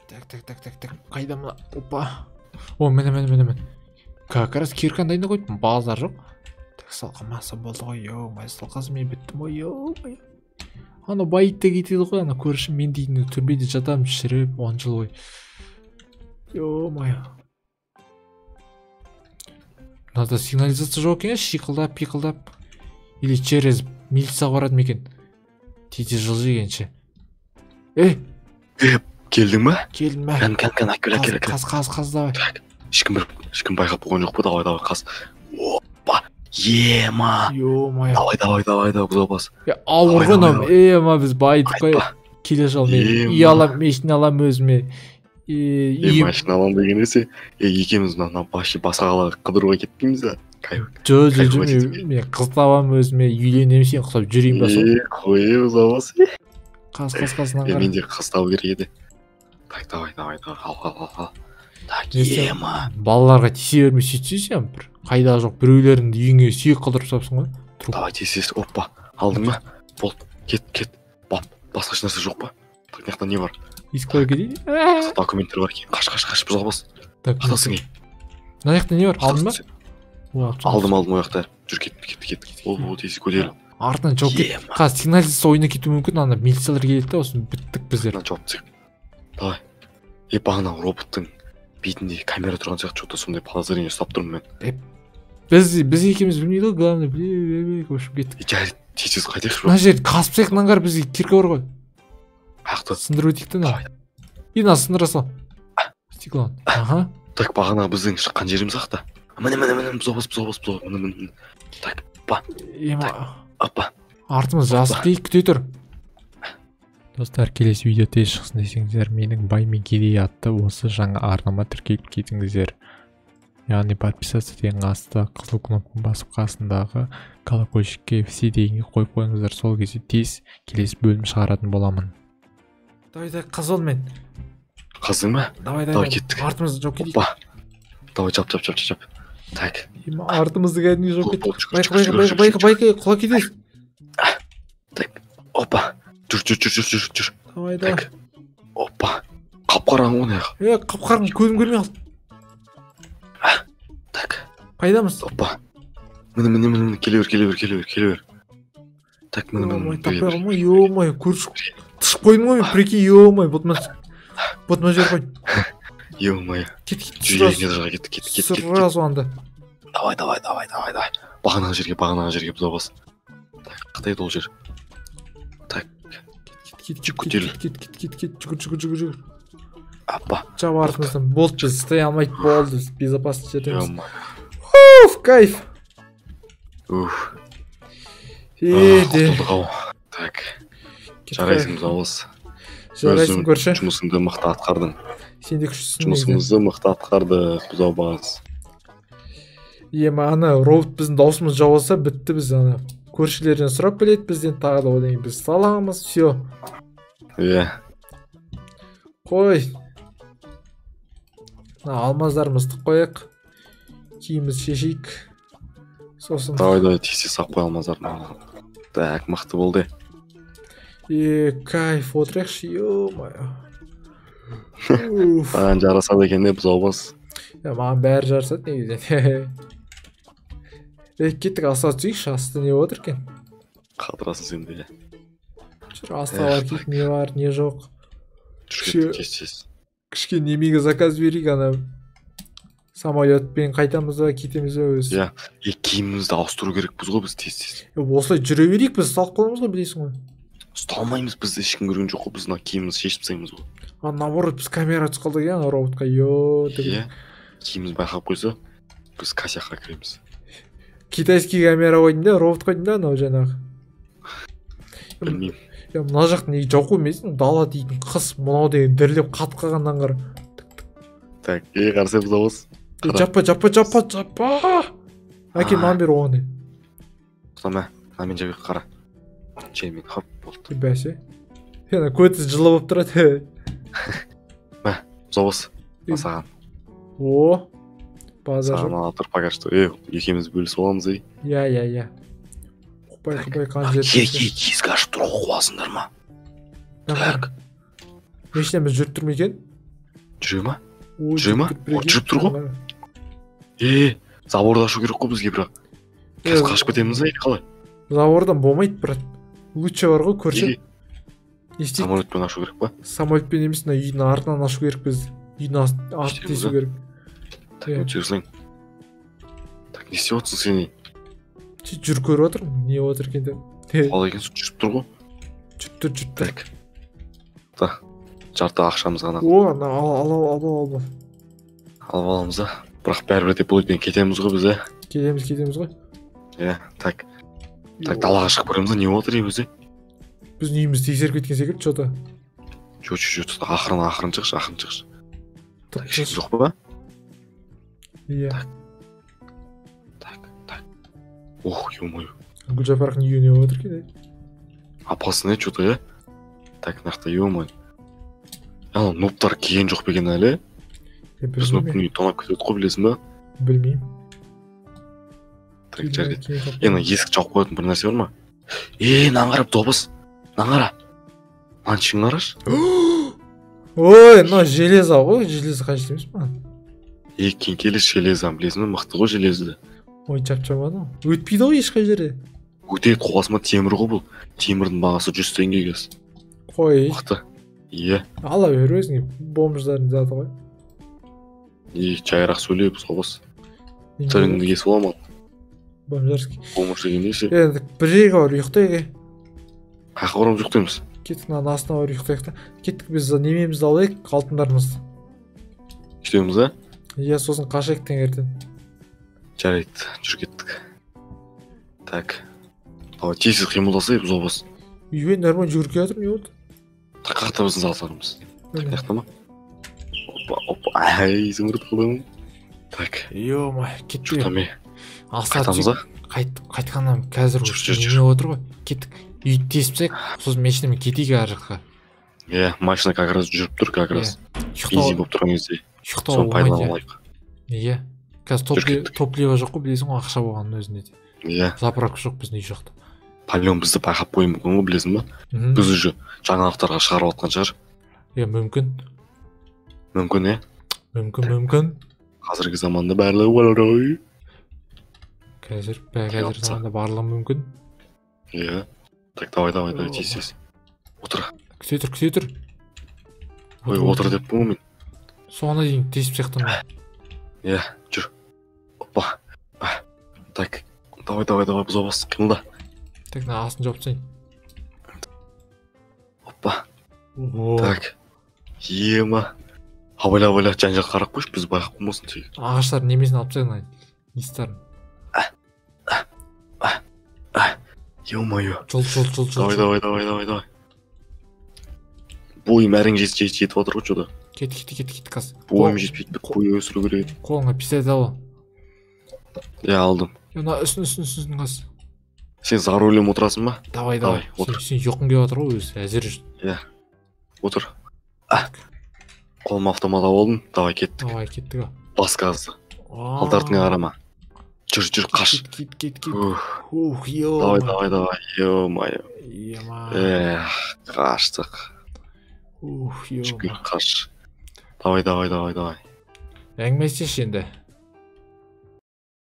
Так. Қайда мына? Опа. О, міне. Как раз кирканы дайындап қойдым. Базар жоқ. Так, салқамаса болды ғой. Ё-май, салқасы мен біттім ғой. Ё-май. Ана байытта кетеді ғой, ана көршім мен дейтін түрмеде жатамын шіріп 10 жыл ғой. Ё-май. Мынада сигнализация жоқ екен, шиқылдап, пиқылдап. Или через милиция барады ма екен? Тиде жылжығанша. Келдің ба? Келдім ба? Кән, әкел. Қаз давай. Ешкім байқап қойған жоқ па? Давай, қаз. Опа, ема. Ё-май. Давай, бұзабас. Ауыр ғынам, ема біз байдық қой. Келе жал мен, үй алам, мешін алам өзіме. Машин алам деген есе, екеміз басқа қалаға қыдыруға кетпейміз да. Жо, мен қыз табам өзіме, үйленем сен құсап жүрейін ба сол. Қойы бұзабас. Қасынан қар. Мен де қыз табу керек еді. Так, давай, ал. Так, ема. Балаларға тисе бермей сөйтсе сен бір қайда жоқ біреулеріңді үйіңе сүйек қылдырып тапсың ғой. Давай тез, опа, алдың ба? Болды, кет. Басқа нәрсе жоқ па? Так, мияқта не бар? Есік қойып кетейін. Документтер бар екен. Қаш, бұзабас. Атасың. Мына жақта не бар? Алдың ба? Алдым ояқтар. Жүр, кет. Ол тез көтеріл. Артынан жоқ кет. Қазір сигнализация ойына кету мүмкін, ана милициялар келеді да, осыны біттік біздер. Давай. Бағана роботтың бетінде камера тұрған сияқты что-то сондай подозрение ұстап тұрмын мен. Біз екеуміз білмейді ғой, главное, біле көшіп кеттік. Тез қайтайықшы. Мына жер қасып цехынан қар бізге кирка бар ғой. Аяқты. Сындырып өтейік та. Ина сындыра сал. Стеклон. Аха. Так, бағана біздің шыққан жеріміз ақта. Міне, бұзабас. Міне. Так, апа. Артымыз жасып дейік, күте тұр. Достар, келесі видео тез шықсын десеңіздер, менің бай мен кедей атты осы жаңа арнама тіркеліп кетіңіздер. Яғни подписаться деген асты қызыл кнопканы басып қасындағы колокольчикке все дегенге қойып қойыңыздар, сол кезде тез келесі бөлім шығаратын боламын. Давай, қыз бол мен. Қыздың ба? Давай, кеттік. Артымызды жоқ кетейік. Опа. Давай, жап. Так. Артымызды кәдімгі жоқ кетейік. Байқа, құла кетейік. Так, опа. Жүр. Давай. Опа. Қап-қараң оны аяқ. Қап-қараң көзім көрмей қалды. Так. Қайдамыз? Опа. Міне, келе бер. Так, міне. Таппай қалмай, ё-май, көрші. Тышып қойдың ғой, прикинь, ё-май, бұтма жер қойдың. Ё-май. Кет. Сразу анда. Давай. Бағанағы жерге бұзабас. Так, қытай ол жер. Так. Кет, жүгір. Апа. Жап артымыздан, болды, біз стай алмайды, болды, безопасный жердеміз. Кайф. Құтылдық ау. Так. Жарайсың бұзабас. Жарайсың көрші. Жұмысыңды мықты атқардың. Сен де күшсің. Жұмысымызды мықты атқарды, бұзабас. Ана робот біздің даусымыз жауаса, бітті біз ана. Көршілерден сұрап келеді бізден, тағы да одан біз саламыз, все. Қой. Алмаздарымызды қояқ. Киіміз шешейік. Сосын. Давай, тез сақ қой алмаздарын. Так, мықты болды. Кайф, отырайықшы, ё-май. Саған жарасады екен де, бұзабас. Маған бәрі жарасады негізінен. Кеттік, асыға түсейікші, асты не отыр екен? Қатырасың сен де. Жүр, астаға кейт, не бар, не жоқ. Жүр, кет. Кішке немеге заказ берейік, ана самолетпен қайтамыз ба, кетеміз ба өзі. Киімімізді ауыстыру керекпіз ғой біз тез. Осылай жүре берейік, біз салып қаламыз ғой, білесің ғой. Ұсталмаймыз, бізді ешкім көрген жоқ қой, біз киімімізді шешіп тастаймыз ғой. Наоборот, біз камера түсқалдық, роботқа, киіміміз байқап қойса, біз косяққа кіреміз. Китайский камера қойдың да, робот қойдың да, анау жаңағы. Білмеймін. Мына жақ неге жауқу емесің, дала дейтін қыз, мынау деген дірлеп қатып қалғаннан қара. Так, қарсы бұзабас. Жаппа. Әке, маған бер оған де. Құтама, мен жабек қара. Чаймен хоп болды. Бәсе. Көтіз жылы болып тұрады. Бұзабас. Саған. Базар жоқ. Саған алатыр, пока что. Екеміз бөлісіп оламыз, Я. Құпай қан жер. Ескі ашып тұруға қуасыңдар ма? Так. Мешінен біз жүріп тұрмай екен? жүре ма? Ой, жүре ма? Жүріп тұр ғой. Заборды ашу керек қой бізге бірақ. Қазір қашып кетеміз ба, қалай? Забордан болмайды, брат. Лучше бар ғой, көрсең. Самолетпен ашу керек па? Самолетпен емес, үйдің артынан ашу керек біз. Үйдің артын тесу керек. Так, өтерсең. Так, не істеп отырсың сен? Жүр көріп отырмын, не отыр екен деп. Қалай екен, жүріп тұр ғой. Жүріп тұр. Так. Так, жарты ақшамыз ғана. О, ал. Алып аламыз да. Бірақ бәрібір деп ойлайтын кетеміз ғой біз, Кетеміз ғой. Так. Так, далаға шығып көреміз, не отыр өзі? Біздің үйімізді тексеріп кеткен секілді, что-то. Жоқ, ақырын шықшы. Так, жоқ па? Иә. Так. Ох, ё-моё. Гүлжапарақтың үйі не отыр екен? Опасный что-то, Так, нақты, ё-моё. Ана нуптар киген жоқ беген әлі? Біз мүмкін үй тонап кетеді ғой, білесің ба? Білмеймін. Так, жарайды. Ена есік жауып қоятын бір нәрсе бар ма? Наңғарап добыс. Наңғара. Маған ішін қараш. Ой, мына железо ғой, железо қажет емес маған. Кейін келес железо, білесің ба? Мықты ғой железді. Ой, жап-жаман. Өтпейді ғой ешқай жерде. Өтеді, қоғасыма темір ғой бұл. Темірдің бағасы 100 теңге кез. Қой. Мықты. Иә. Ала бер өзіңе, бомждардың заты ғой. Жайырақ сөйлеп, соғыс. Түріңді кесіп оламын. Бомжарский. Бомж деген неше? Енді бір жерге бар, ұйықтайық. Қақы барамыз ұйықтаймыз. Кеттік, мына астына бар ұйықтайық та. Кеттік, біз немемізді алайық, алтындарымызды. Күтеміз, Иә, сосын қашайық таңертең. Жарайды, жүр кеттік. Так. Давай тезірек қимылдасайық, зобас. Үйге нормально жүгіріп келе жатыр, не болды? Қақта біздің залтарымыз. Так, аяқтама. Опа, зымырып қалдым. Так. Ё-май, кеттік. Жұқтаме. Қайтамыз, қайтқаннан қазір не отыр ғой. Кеттік. Үйді тесіпсек, сосын машинамен кетейік ар жаққа. Машина как раз жүріп тұр, как раз. Изи болып тұрған кезде. Соны пайдаланайық. Қазір топлива жоқ қой, білесің ғой, ақша болғанның өзінде де. Заправка жоқ біздің үй жақта. Палеон бізді байқап қойы мүмкін ғой, білесің ба? Біз уже жаңалықтарға шығарып отқан шығар. Мүмкін. Мүмкін, Мүмкін. Қазіргі заманда барлығы бар ғой. Қазір заманда барлығы мүмкін. Так, давай, тез. Отыр. Күте тұр. Ой, отыр деп бұл мен. Соғына дейін тесіп сияқтым. Жүр. Опа. Так, давай, бұзабас, қимылда. Так, на асын жауып тасайын. Опа. Так. Ема. Абайла, жан-жақ қарап қойшы, біз байқап қоймасын тегі. Ағаштар немесін алып тастайын, нестарын. Ё-моё. Жол. Давай. Бойым әрең жетіп отыр ғой, что-то. Кет қаз. Бойым жетпейді, қой өсіру керек. Қолыңа пистолет ал. Алдым. Мына үстін қаз. Сен за рулем отырасың ба? Давай, отыр. Сен жоқың келіп отыр ғой өзі, әзір жүр. Отыр. Қолым автомат алдым, давай кеттік. Бас газды. Алдартыңа қарама. Жүр, қаш. Кет. Давай, ё-моё. Қаштық. Жүгір, қаш. Давай. Әңгімелесейші енді.